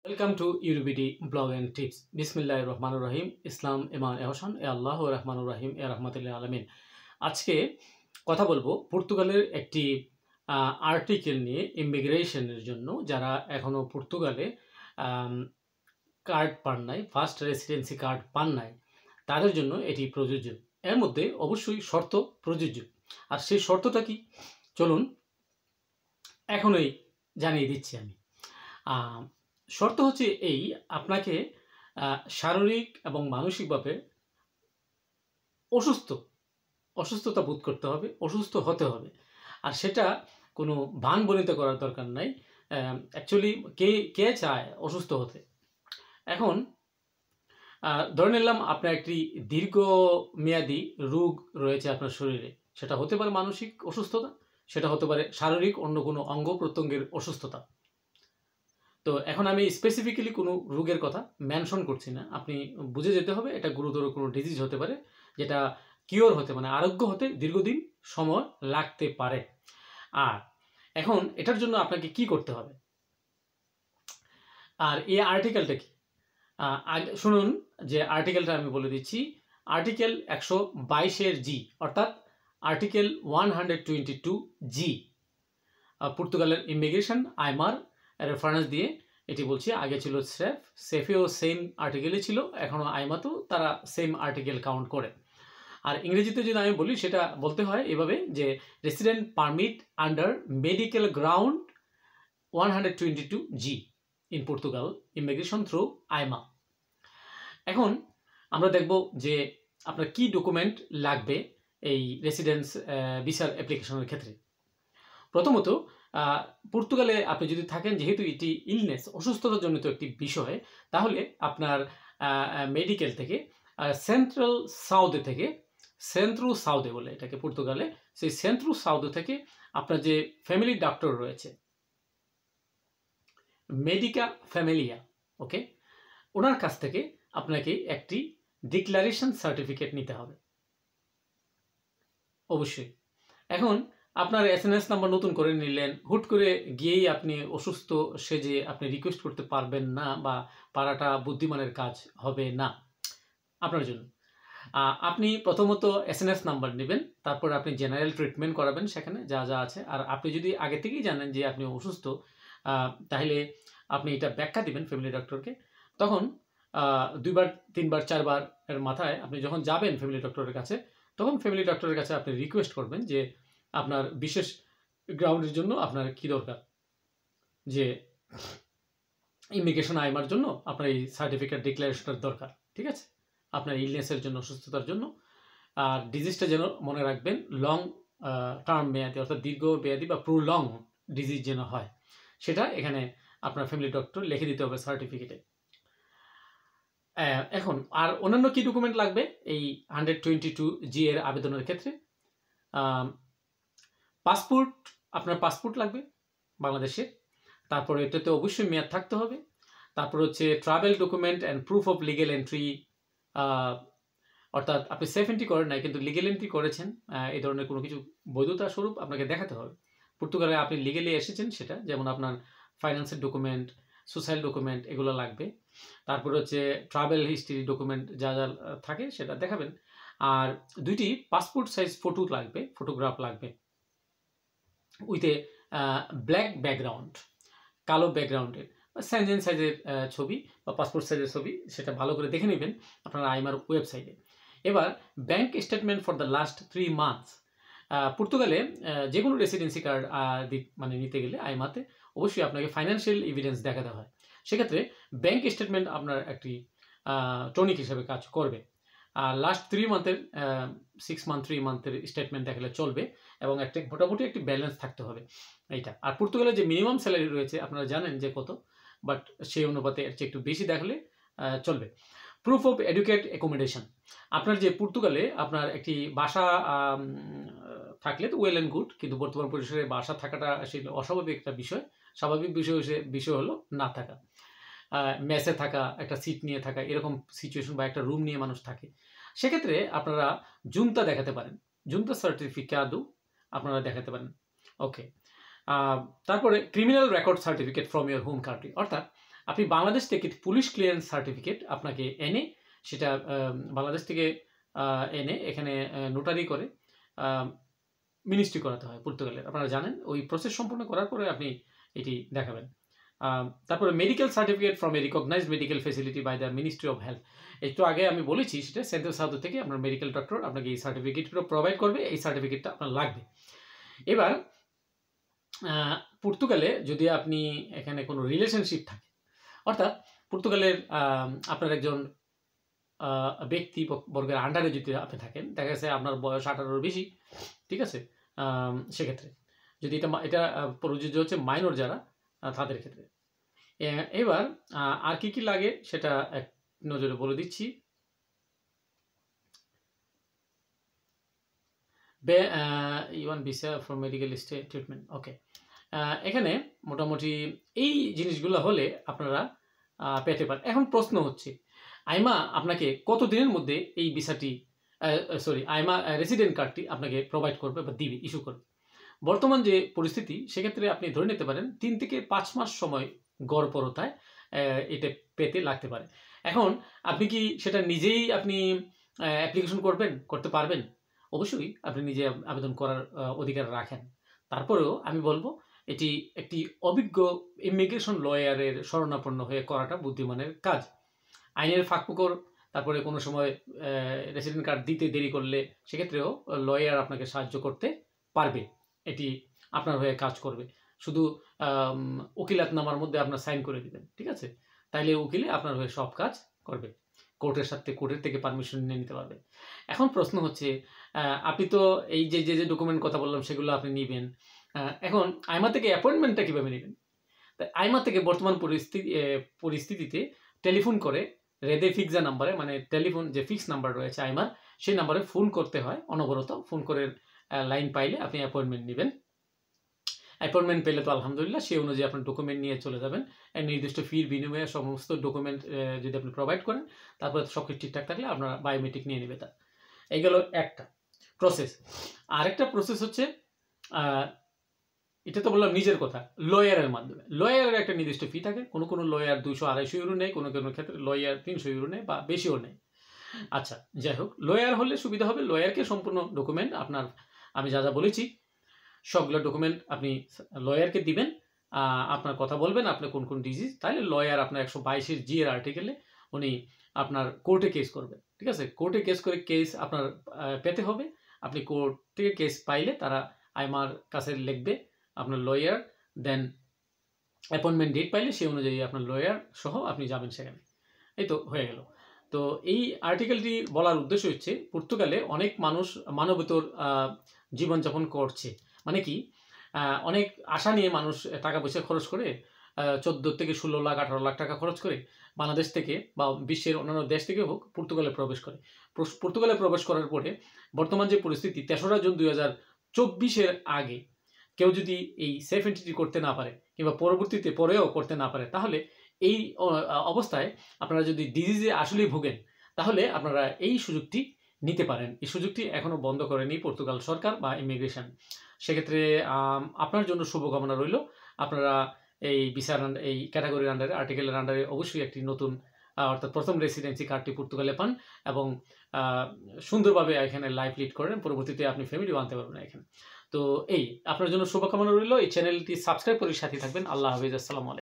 Welcome to UBD Blog and Tips. বিসমিল্লাহির রহমানির রহিম। ইসলাম ইমান এহসান এ আল্লাহ রহমানুর রহিম এ রহমাতুল আলামিন। আজকে কথা বলবো পর্তুগালের একটি আর্টিকেল নিয়ে ইমিগ্রেশনের জন্য যারা এখনো পর্তুগালে কার্ড পান নাই, ফার্স্ট রেসিডেন্সি কার্ড পান নাই, তাদের জন্য এটি প্রযোজ্য। এর মধ্যে অবশ্যই শর্ত প্রযোজ্য। আর সেই শর্তটা কি, চলুন এখনই জানিয়ে দিচ্ছি আমি। শর্ত হচ্ছে এই, আপনাকে শারীরিক এবং মানসিকভাবে অসুস্থতা বোধ করতে হবে, অসুস্থ হতে হবে। আর সেটা কোনো ভান-বনিতা করার দরকার নাই। অ্যাকচুয়ালি কে চায় অসুস্থ হতে? এখন ধরে নিলাম আপনার একটি দীর্ঘমেয়াদী রোগ রয়েছে আপনার শরীরে। সেটা হতে পারে মানসিক অসুস্থতা, সেটা হতে পারে শারীরিক অন্য কোনো অঙ্গ প্রত্যঙ্গের অসুস্থতা। তো এখন আমি স্পেসিফিক্যালি কোনো রোগের কথা মেনশন করছি না, আপনি বুঝে যেতে হবে এটা গুরুতর কোনো ডিজিজ হতে পারে, যেটা কিওর হতে মানে আরোগ্য হতে দীর্ঘদিন সময় লাগতে পারে। আর এখন এটার জন্য আপনাকে কি করতে হবে, আর এই আর্টিকেলটা কি শুনুন। যে আর্টিকেলটা আমি বলে দিচ্ছি, আর্টিকেল 122 জি, অর্থাৎ আর্টিকেল 122 জি পর্তুগালের ইমিগ্রেশন আইমার রেফারেন্স দিয়ে এটি বলছি। আগে ছিল সেফেও সেম আর্টিকেলই ছিল, এখনও আইমাতেও তারা সেম আর্টিকেল কাউন্ট করে। আর ইংরেজিতে যদি আমি বলি সেটা বলতে হয় এভাবে যে resident permit under medical ground 122 G in Portugal immigration through AIMA. এখন আমরা দেখব যে আপনার কি ডকুমেন্ট লাগবে এই রেসিডেন্স ভিসার অ্যাপ্লিকেশনের ক্ষেত্রে। প্রথমত পর্তুগালে আপনি যদি থাকেন, যেহেতু এটি ইলনেস অসুস্থতার জনিত একটি বিষয়, তাহলে আপনার মেডিকেল থেকে সেন্ট্রাল সাউদে বলে এটাকে পর্তুগালে, সেই সেন্ট্রাল সাউদে থেকে আপনার যে ফ্যামিলি ডক্টর রয়েছে, মেডিকা ফ্যামিলিয়া, ওকে, ওনার কাছ থেকে আপনাকে একটি ডিক্লারেশন সার্টিফিকেট নিতে হবে অবশ্যই। এখন আপনার এসএনএস নাম্বার নতুন করে নিলেন, হুট করে গিয়েই আপনি অসুস্থ সেজে আপনি রিকোয়েস্ট করতে পারবেন না, বা পারাটা বুদ্ধিমানের কাজ হবে না আপনার জন্য। আপনি প্রথমত এসএনএস নাম্বার নেবেন, তারপর আপনি জেনারেল ট্রিটমেন্ট করাবেন সেখানে যা যা আছে। আর আপনি যদি আগে থেকেই জানেন যে আপনি অসুস্থ, তাহলে আপনি এটা ব্যাখ্যা দিবেন ফ্যামিলি ডক্টরকে। তখন 2বার 3বার 4বার এর মাথায় আপনি যখন যাবেন ফ্যামিলি ডক্টরের কাছে, তখন ফ্যামিলি ডক্টরের কাছে আপনি রিকোয়েস্ট করবেন যে আপনার বিশেষ গ্রাউন্ডের জন্য আপনার কি দরকার, যে ইমিগ্রেশন আইমার জন্য আপনার এই সার্টিফিকেট ডিক্লারেশনটার দরকার, ঠিক আছে, আপনার ইলনেসের জন্য, অসুস্থতার জন্য। আর ডিজিজটা যেন মনে রাখবেন লং টার্ম মেয়াদি, অর্থাৎ দীর্ঘ মেয়াদি বা প্রলং ডিজিজ যেন হয়, সেটা এখানে আপনার ফ্যামিলি ডক্টর লিখে দিতে হবে সার্টিফিকেটে। এখন আর অন্যান্য কি ডকুমেন্ট লাগবে এই 122 জি এর আবেদনের ক্ষেত্রে? পাসপোর্ট, আপনার পাসপোর্ট লাগবে বাংলাদেশের, তারপরে এটাতে অবশ্যই মেয়াদ থাকতে হবে। তারপর হচ্ছে travel document and proof of legal entry, অর্থাৎ আপনি সেফ এন্ট্রি করেন নাই কিন্তু লিগেল এন্ট্রি করেছেন, এই ধরনের কোনো কিছু বৈধতা স্বরূপ আপনাকে দেখাতে হবে। পর্তুগালে আপনি লিগেলি এসেছেন সেটা, যেমন আপনার ফাইন্যান্সের ডকুমেন্ট, সোশ্যাল ডকুমেন্ট, এগুলো লাগবে। তারপর হচ্ছে ট্রাভেল হিস্ট্রি ডকুমেন্ট যা যা থাকে সেটা দেখাবেন। আর 2টি পাসপোর্ট সাইজ ফটো লাগবে, ফটোগ্রাফ লাগবে উইথ এ ব্ল্যাক ব্যাকগ্রাউন্ড, কালো ব্যাকগ্রাউন্ডের স্যানজেন সাইজের ছবি বা পাসপোর্ট সাইজের ছবি, সেটা ভালো করে দেখে নেবেন আপনার আইমার ওয়েবসাইটে। এবার bank statement for the last 3 months. পর্তুগালে যে কোনো রেসিডেন্সি কার্ড মানে নিতে গেলে আইমাতে অবশ্যই আপনাকে ফাইন্যান্সিয়াল এভিডেন্স দেখাতে হয়। সেক্ষেত্রে ব্যাংক স্টেটমেন্ট আপনার একটি টনিক হিসেবে কাজ করবে। আর লাস্ট 3 মান্থের 6 মান্থ 3 মান্থের স্টেটমেন্ট দেখালে চলবে, এবং একটা মোটামুটি একটি ব্যালেন্স থাকতে হবে এইটা। আর পর্তুগালে যে মিনিমাম স্যালারি রয়েছে আপনারা জানেন যে কত, বাট সেই অনুপাতে এর চেয়ে একটু বেশি দেখালে চলবে। প্রুফ অফ এডুকেট অ্যাকোমোডেশন, আপনার যে পর্তুগালে আপনার একটি বাসা থাকলে তো ওয়েল অ্যান্ড গুড, কিন্তু বর্তমান পরিসরে বাসা থাকাটা আসলে অস্বাভাবিক একটা বিষয়। স্বাভাবিক বিষয় হলো না থাকা, মেসে থাকা, একটা সিট নিয়ে থাকা, এরকম সিচুয়েশন, বা একটা রুম নিয়ে মানুষ থাকে। সেক্ষেত্রে আপনারা জুনতা দেখাতে পারেন, জুনতা সার্টিফিকেটও আপনারা দেখাতে পারেন, ওকে। তারপরে criminal record certificate from your home country, অর্থাৎ আপনি বাংলাদেশ থেকে পুলিশ ক্লিয়ারেন্স সার্টিফিকেট আপনাকে এনে সেটা বাংলাদেশ থেকে এনে এখানে নোটারি করে মিনিস্ট্রি করাতে হয় পর্তুগালের। আপনারা জানেন, ওই প্রসেস সম্পূর্ণ করার পরে আপনি এটি দেখাবেন। তারপরে medical certificate from a recognised medical facility by the ministry of health. একটু আগে আমি বলেছি সেটা সেন্ট্রাল সাউথ থেকে আপনার মেডিকেল ডক্টর আপনাকে এই সার্টিফিকেটগুলো প্রোভাইড করবে, এই সার্টিফিকেটটা আপনার লাগবে। এবার পর্তুগালে যদি আপনি এখানে কোনো রিলেশনশিপ থাকে, অর্থাৎ পর্তুগালের আপনার একজন ব্যক্তি বর্গের আন্ডারে যদি আপনি থাকেন, দেখা গেছে আপনার বয়স 18-এর বেশি, ঠিক আছে, সেক্ষেত্রে যদি এটা প্রযোজ্য হচ্ছে মাইনর যারা তাদের ক্ষেত্রে। এবার আর কি কি লাগে সেটা এক নজরে বলে দিচ্ছি। ইওয়ান ভিসা ফর মেডিকেল ট্রিটমেন্ট, ওকে। এখানে মোটামুটি এই জিনিসগুলো হলে আপনারা পেতে পারেন। এখন প্রশ্ন হচ্ছে আইমা আপনাকে কত দিনের মধ্যে এই ভিসাটি আইমা রেসিডেন্ট কার্ডটি আপনাকে প্রোভাইড করবে বা দিবে, ইস্যু করবে। বর্তমান যে পরিস্থিতি সেক্ষেত্রে আপনি ধরে নিতে পারেন 3 থেকে 5 মাস সময় গড়পড়তায় এটা পেতে লাগতে পারে। এখন আপনি কি সেটা নিজেই আপনি অ্যাপ্লিকেশন করতে পারবেন? অবশ্যই আপনি নিজে আবেদন করার অধিকার রাখেন। তারপরেও আমি বলবো এটি একটি অভিজ্ঞ ইমিগ্রেশন লয়ারের শরণাপন্ন হয়ে করাটা বুদ্ধিমানের কাজ। আইনের ফাঁকফোকর, তারপরে কোনো সময় রেসিডেন্ট কার্ড দিতে দেরি করলে সেক্ষেত্রেও লয়ার আপনাকে সাহায্য করতে পারবে, এটি আপনার হয়ে কাজ করবে। শুধু উকিলাতনামার মধ্যে আপনার সাইন করে দিবেন, ঠিক আছে, তাইলে উকিলে আপনার হয়ে সব কাজ করবে, কোর্টের থেকে পারমিশন নিয়ে নিতে পারবে। এখন প্রশ্ন হচ্ছে আপনি তো এই যে ডকুমেন্ট কথা বললাম সেগুলো আপনি নেবেন, এখন আইমা থেকে অ্যাপয়েন্টমেন্টটা কীভাবে নেবেন? তাই আইমা থেকে বর্তমান পরিস্থিতিতে টেলিফোন করে রেদে ফিক্সা নাম্বারে, মানে টেলিফোন যে ফিক্স নাম্বার রয়েছে আইমার, সেই নাম্বারে ফোন করতে হয় অনবরত। ফোন করে লাইন পাইলে আপনি অ্যাপয়েন্টমেন্ট নেবেন। অ্যাপয়েন্টমেন্ট পেলে তো আলহামদুলিল্লাহ, সেই অনুযায়ী আপনার ডকুমেন্ট নিয়ে চলে যাবেন। নির্দিষ্ট ফির বিনিময়ে সমস্ত ডকুমেন্ট যদি আপনি প্রোভাইড করেন, তারপরে সব কিছু ঠিকঠাক থাকলে আপনার বায়োমেট্রিক নিয়ে নেবে। তা এই গেল একটা প্রসেস। আরেকটা প্রসেস হচ্ছে, এটা তো বললাম নিজের কথা, লয়ারের মাধ্যমে। লয়ারের একটা নির্দিষ্ট ফি থাকে, কোনো লয়ার 200-250 ইউরো নেয়, কোনো ক্ষেত্রে লয়ার 300 ইউরো নেয় বা বেশিও নেয়। আচ্ছা, যাই হোক, লয়ার হলে সুবিধা হবে, লয়ারকে সম্পূর্ণ ডকুমেন্ট আপনার আমি যা বলেছি সবগুলো ডকুমেন্ট আপনি লয়ারকে দিবেন, আপনার কথা বলবেন আপনার কোন ডিজিজ, তাহলে লয়ার আপনার 122-এর জি এর আর্টিকেলে উনি আপনার কোর্টে কেস করবেন, ঠিক আছে। কোর্টে কেস করে কেস আপনার পেতে হবে। আপনি কোর্ট থেকে কেস পাইলে তারা আইমার কাছে লিখবে আপনার লয়ার, দেন অ্যাপয়েন্টমেন্ট ডেট পাইলে সেই অনুযায়ী আপনার লয়ার সহ আপনি যাবেন সেখানে। এই তো হয়ে গেল। তো এই আর্টিকেলটি বলার উদ্দেশ্য হচ্ছে পর্তুগালে অনেক মানুষ মানবেতর জীবনযাপন করছে, মানে কি অনেক আশা নিয়ে মানুষ টাকা পয়সা খরচ করে 14 থেকে 16 লাখ 18 লাখ টাকা খরচ করে বাংলাদেশ থেকে বা বিশ্বের অন্যান্য দেশ থেকে হোক পর্তুগালে প্রবেশ করে। পর্তুগালে প্রবেশ করার পরে বর্তমান যে পরিস্থিতি, 3রা জুন 2024-এর আগে কেউ যদি এই সেফ এন্ট্রি করতে না পারে কিংবা পরবর্তীতে পরেও করতে না পারে, তাহলে এই অবস্থায় আপনারা যদি ডিজিজে আসলেই ভোগেন, তাহলে আপনারা এই সুযোগটি নিতে পারেন। এই সুযোগটি এখনও বন্ধ করেনি পর্তুগাল সরকার বা ইমিগ্রেশন। সেক্ষেত্রে আপনার জন্য শুভকামনা রইল। আপনারা এই ভিসার এই ক্যাটাগরির আন্ডারে, আর্টিকেলের আন্ডারে অবশ্যই একটি নতুন অর্থাৎ প্রথম রেসিডেন্সি কার্ডটি পর্তুগালে পান এবং সুন্দরভাবে এখানে লাইফ লিড করেন। পরবর্তীতে আপনি ফ্যামিলিও আনতে পারবেন এখানে। তো এই আপনার জন্য শুভকামনা রইল। এই চ্যানেলটি সাবস্ক্রাইব করে সাথে থাকবেন। আল্লাহ হাফেজ, আসসালামু আলাইকুম।